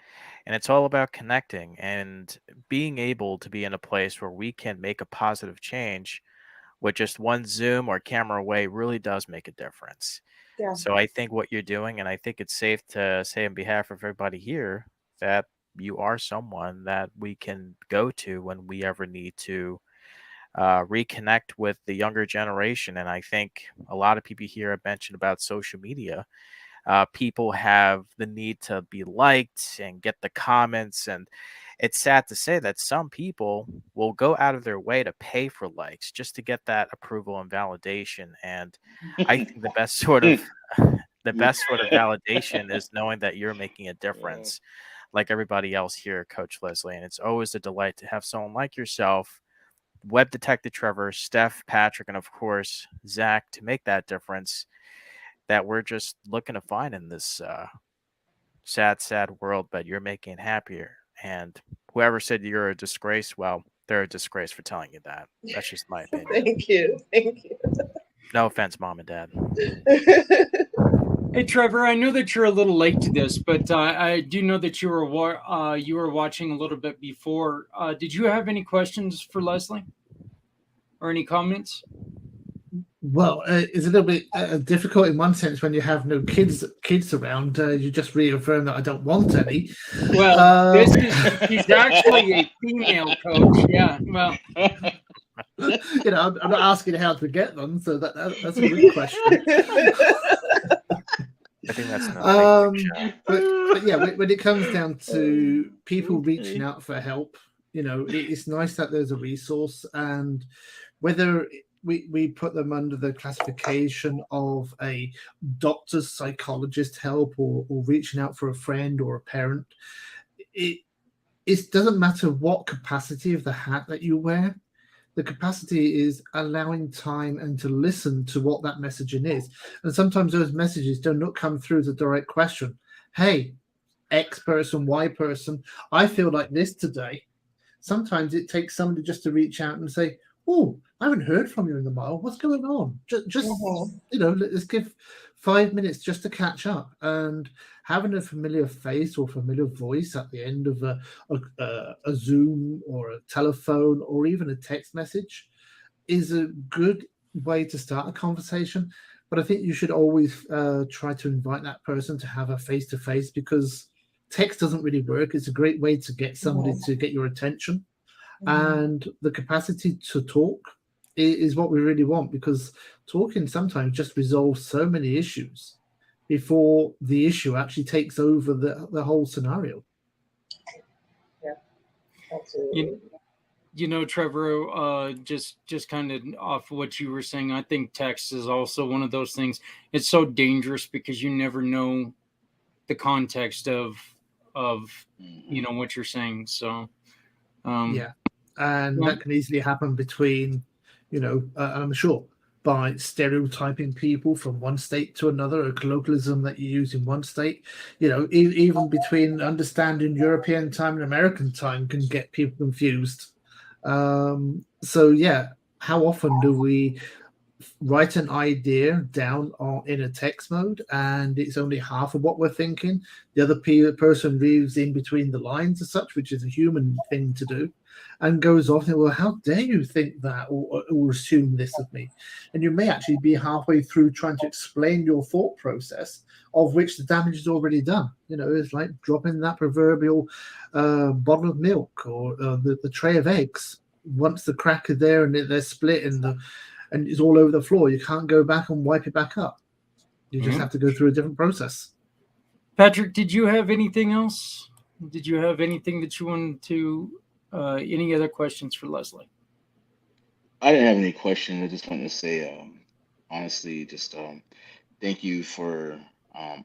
And it's all about connecting and being able to be in a place where we can make a positive change with just one Zoom or camera away really does make a difference. Yeah. So I think what you're doing, and I think it's safe to say on behalf of everybody here that you are someone that we can go to when we ever need to reconnect with the younger generation. And I think a lot of people here have mentioned about social media. People have the need to be liked and get the comments. And it's sad to say that some people will go out of their way to pay for likes just to get that approval and validation. And I think the best sort of validation is knowing that you're making a difference like everybody else here, Coach Lesley. And it's always a delight to have someone like yourself, Web Detective Trevor, Steph, Patrick, and of course, Zach, to make that difference that we're just looking to find in this sad, sad world, but you're making it happier. And whoever said you're a disgrace, well, they're a disgrace for telling you that. That's just my opinion. Thank you. Thank you. No offense, Mom and Dad. Hey, Trevor, I know that you're a little late to this, but I do know that you were watching a little bit before. Did you have any questions for Lesley or any comments? Well, it's a little bit difficult in one sense when you have no kids around. You just reaffirm that I don't want any. Well, she's actually a female coach. Yeah, well. I'm not asking how to get them, so that's a good question. I think that's not but yeah, when it comes down to people reaching out for help, it's nice that there's a resource, and whether we put them under the classification of a doctor's psychologist help or reaching out for a friend or a parent, it doesn't matter what capacity of the hat that you wear. The capacity is allowing time and to listen to what that messaging is. And sometimes those messages do not come through as a direct question. Hey, X person, Y person, I feel like this today. Sometimes it takes somebody just to reach out and say, oh, I haven't heard from you in a while. What's going on? Just let's give 5 minutes just to catch up. And having a familiar face or familiar voice at the end of a Zoom or a telephone or even a text message is a good way to start a conversation. But I think you should always try to invite that person to have a face-to-face, because text doesn't really work. It's a great way to get somebody to get your attention. And the capacity to talk is what we really want, because talking sometimes just resolves so many issues before the issue actually takes over the whole scenario. Yeah, absolutely. Trevor, just kind of off what you were saying, I think text is also one of those things. It's so dangerous because you never know the context of what you're saying. So yeah, and that can easily happen between, I'm sure, by stereotyping people from one state to another, a colloquialism that you use in one state, even between understanding European time and American time can get people confused. So yeah, how often do we write an idea down in a text mode and it's only half of what we're thinking? The other person reads in between the lines as such, which is a human thing to do. and goes off and, well, how dare you think that or assume this of me? And you may actually be halfway through trying to explain your thought process, of which the damage is already done. It's like dropping that proverbial bottle of milk or the tray of eggs. Once the crack is there and they're split and it's all over the floor, you can't go back and wipe it back up. You just have to go through a different process. Patrick, did you have anything else? Did you have anything that you wanted to, any other questions for Lesley? I didn't have any questions. I just wanted to say, honestly, just thank you for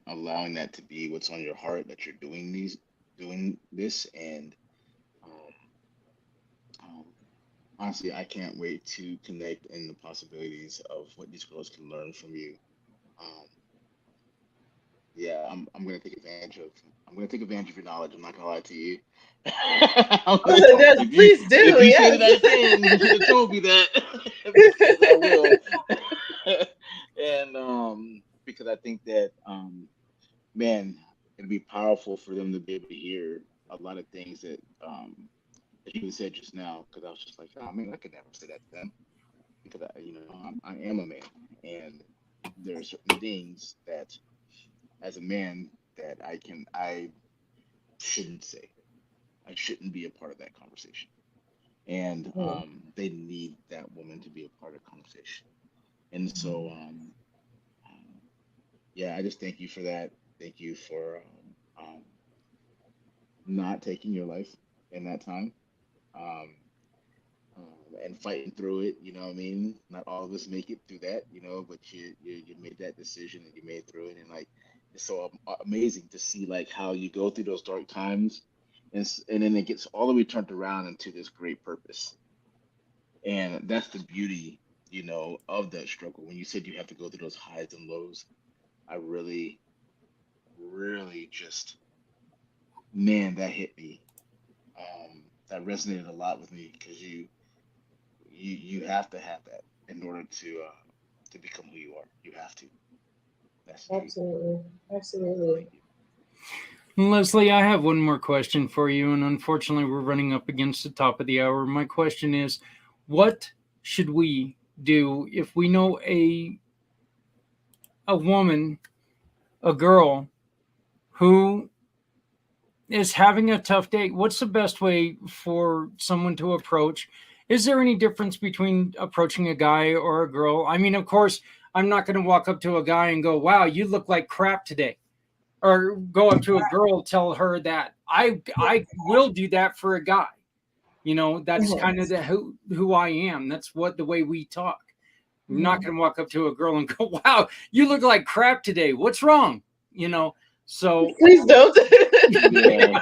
allowing that to be what's on your heart, that you're doing this, and honestly, I can't wait to connect in the possibilities of what these girls can learn from you. Yeah, I'm gonna take advantage of your knowledge. I'm not gonna lie to you. Yes, If please do. if you say Yes. that I can, you should have told me that because I will. And because I think that man, it'd be powerful for them to be able to hear a lot of things that that you said just now. Because I was just like, oh man, I could never say that to them because I am a man, and there are certain things that as a man that I shouldn't say. I shouldn't be a part of that conversation. And they need that woman to be a part of the conversation. And so yeah, I just thank you for that. Thank you for not taking your life in that time. Um, and fighting through it, you know what I mean? Not all of us make it through that, but you made that decision and you made through it, and like it's so amazing to see like how you go through those dark times, and then it gets all the way turned around into this great purpose, and that's the beauty, of that struggle. When you said you have to go through those highs and lows, I really, really just, man, that hit me. That resonated a lot with me because you have to have that in order to become who you are. You have to. That's the truth. Absolutely. Absolutely. Thank you. Lesley, I have one more question for you, and unfortunately, we're running up against the top of the hour. My question is, what should we do if we know a woman, a girl, who is having a tough day? What's the best way for someone to approach? Is there any difference between approaching a guy or a girl? I mean, of course, I'm not going to walk up to a guy and go, wow, you look like crap today. Or go up to a girl, tell her that. I will do that for a guy. That's kind of who I am. That's the way we talk. I'm not going to walk up to a girl and go, wow, you look like crap today. What's wrong? So Please don't. Yeah.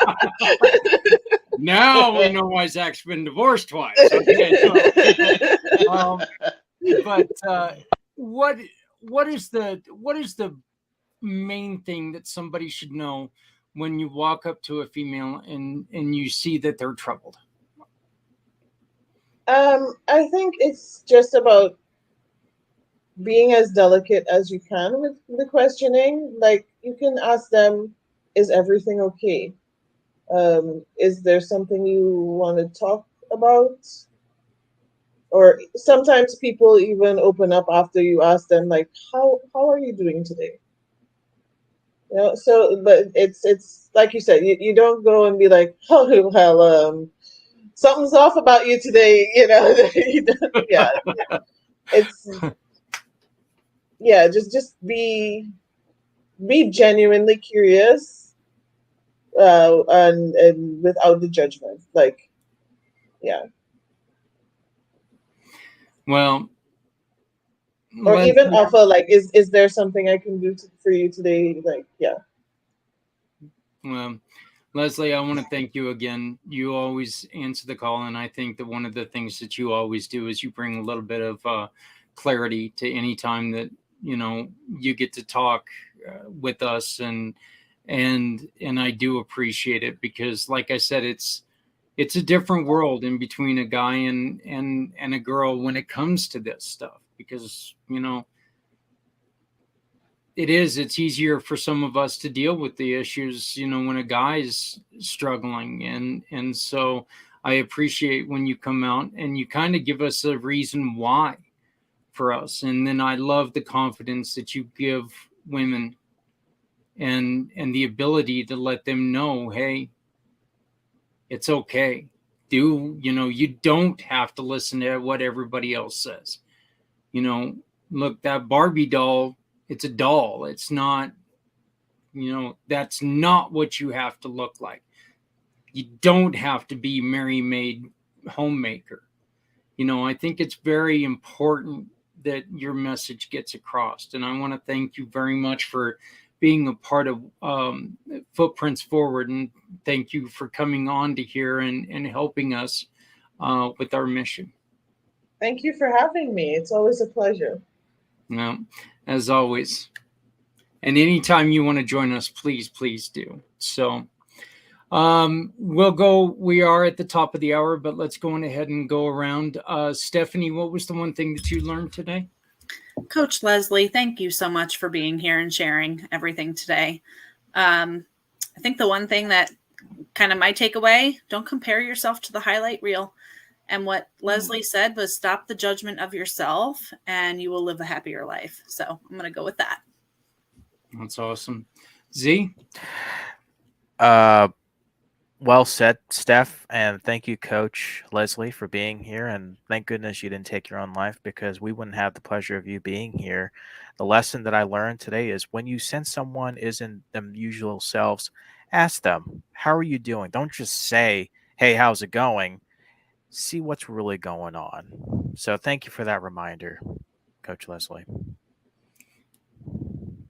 now we know why Zach's been divorced twice. Okay, so, but what is the main thing that somebody should know when you walk up to a female and you see that they're troubled? I think it's just about being as delicate as you can with the questioning. Like you can ask them, is everything okay? Is there something you want to talk about? Or sometimes people even open up after you ask them, like, how are you doing today? So but it's like you said, you don't go and be like, oh well, something's off about you today, yeah. It's just be genuinely curious, and without the judgment, like, yeah. Well, Or even offer, like, is there something I can do for you today? Like, yeah. Well, Lesley, I want to thank you again. You always answer the call, and I think that one of the things that you always do is you bring a little bit of clarity to any time that you get to talk with us, and I do appreciate it because, like I said, it's a different world in between a guy and a girl when it comes to this stuff, because it's easier for some of us to deal with the issues when a guy's struggling, and so I appreciate when you come out and you kind of give us a reason why for us. And then I love the confidence that you give women and the ability to let them know, hey, it's okay. You don't have to listen to what everybody else says. Look, that Barbie doll, it's a doll. It's not, that's not what you have to look like. You don't have to be Mary Maid homemaker. I think it's very important that your message gets across. And I want to thank you very much for being a part of Footprints Forward. And thank you for coming on to here and helping us with our mission. Thank you for having me. It's always a pleasure. Well, as always. And anytime you want to join us, please do. So we are at the top of the hour, but let's go on ahead and go around. Stephanie, what was the one thing that you learned today? Coach Lesley, thank you so much for being here and sharing everything today. I think the one thing that kind of my takeaway, don't compare yourself to the highlight reel. And what Lesley said was stop the judgment of yourself and you will live a happier life. So I'm going to go with that. That's awesome. Z? Well said, Steph, and thank you, Coach Lesley, for being here. And thank goodness you didn't take your own life, because we wouldn't have the pleasure of you being here. The lesson that I learned today is when you sense someone isn't them usual selves, ask them, how are you doing? Don't just say, hey, how's it going? See what's really going on. So thank you for that reminder, Coach Lesley.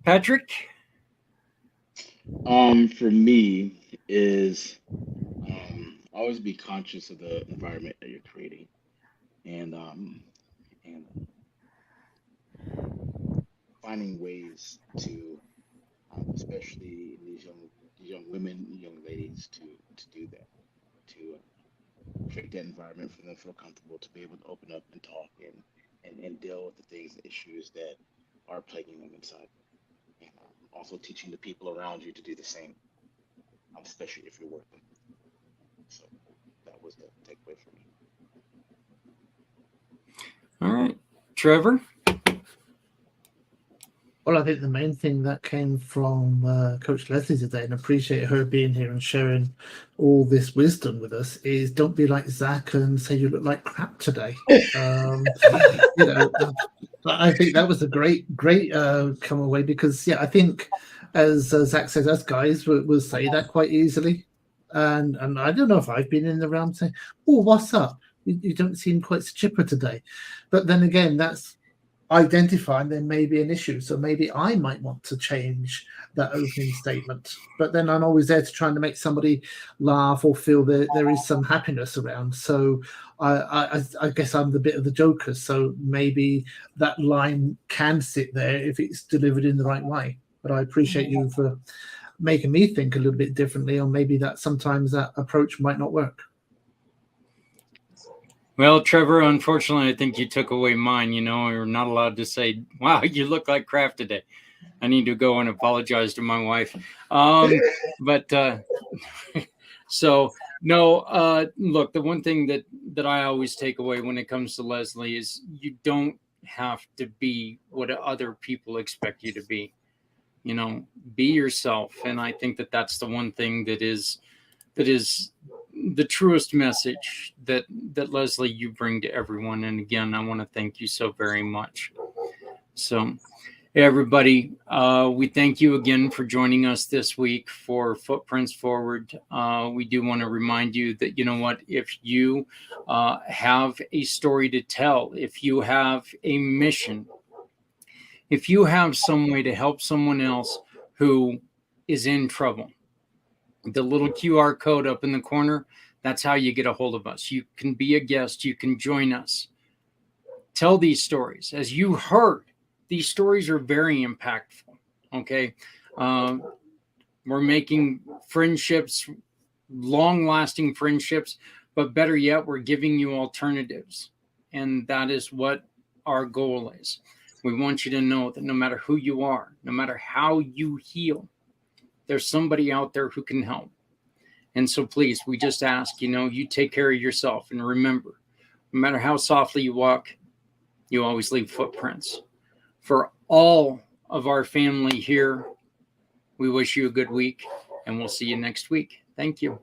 Patrick? For me is always be conscious of the environment that you're creating, and finding ways to, especially these young women, young ladies, to do that, to create that environment for them to feel comfortable, to be able to open up and talk and deal with the things and issues that are plaguing them inside. And also teaching the people around you to do the same, especially if you're working. So that was the takeaway for me. All right. Trevor? Well, I think the main thing that came from Coach Lesley today, and appreciate her being here and sharing all this wisdom with us, is don't be like Zach and say you look like crap today. I think that was a great come away, because I think, as Zach says, us guys will say that quite easily, and I don't know if I've been in the realm saying, "Oh, what's up? You don't seem quite so chipper today," but then again, that's identifying there may be an issue, so maybe I might want to change that opening statement. But then I'm always there to trying to make somebody laugh or feel that there is some happiness around. So I guess I'm the bit of the joker. So maybe that line can sit there if it's delivered in the right way. But I appreciate you for making me think a little bit differently, or maybe that sometimes that approach might not work. Well, Trevor, unfortunately, I think you took away mine. You're not allowed to say, wow, you look like crap today. I need to go and apologize to my wife. So, no, look, the one thing that I always take away when it comes to Lesley is you don't have to be what other people expect you to be. Be yourself. And I think that that's the one thing that is the truest message that Lesley, you bring to everyone. And again, I want to thank you so very much. So everybody, we thank you again for joining us this week for Footprints Forward. We do want to remind you that, if you have a story to tell, if you have a mission, if you have some way to help someone else who is in trouble, the little QR code up in the corner, that's how you get a hold of us. You can be a guest. You can join us. Tell these stories. As you heard, these stories are very impactful. Okay. We're making friendships, long-lasting friendships, but better yet, we're giving you alternatives. And that is what our goal is. We want you to know that no matter who you are, no matter how you heal, there's somebody out there who can help. And so please, we just ask, you take care of yourself, and remember, no matter how softly you walk, you always leave footprints. For all of our family here, we wish you a good week, and we'll see you next week. Thank you.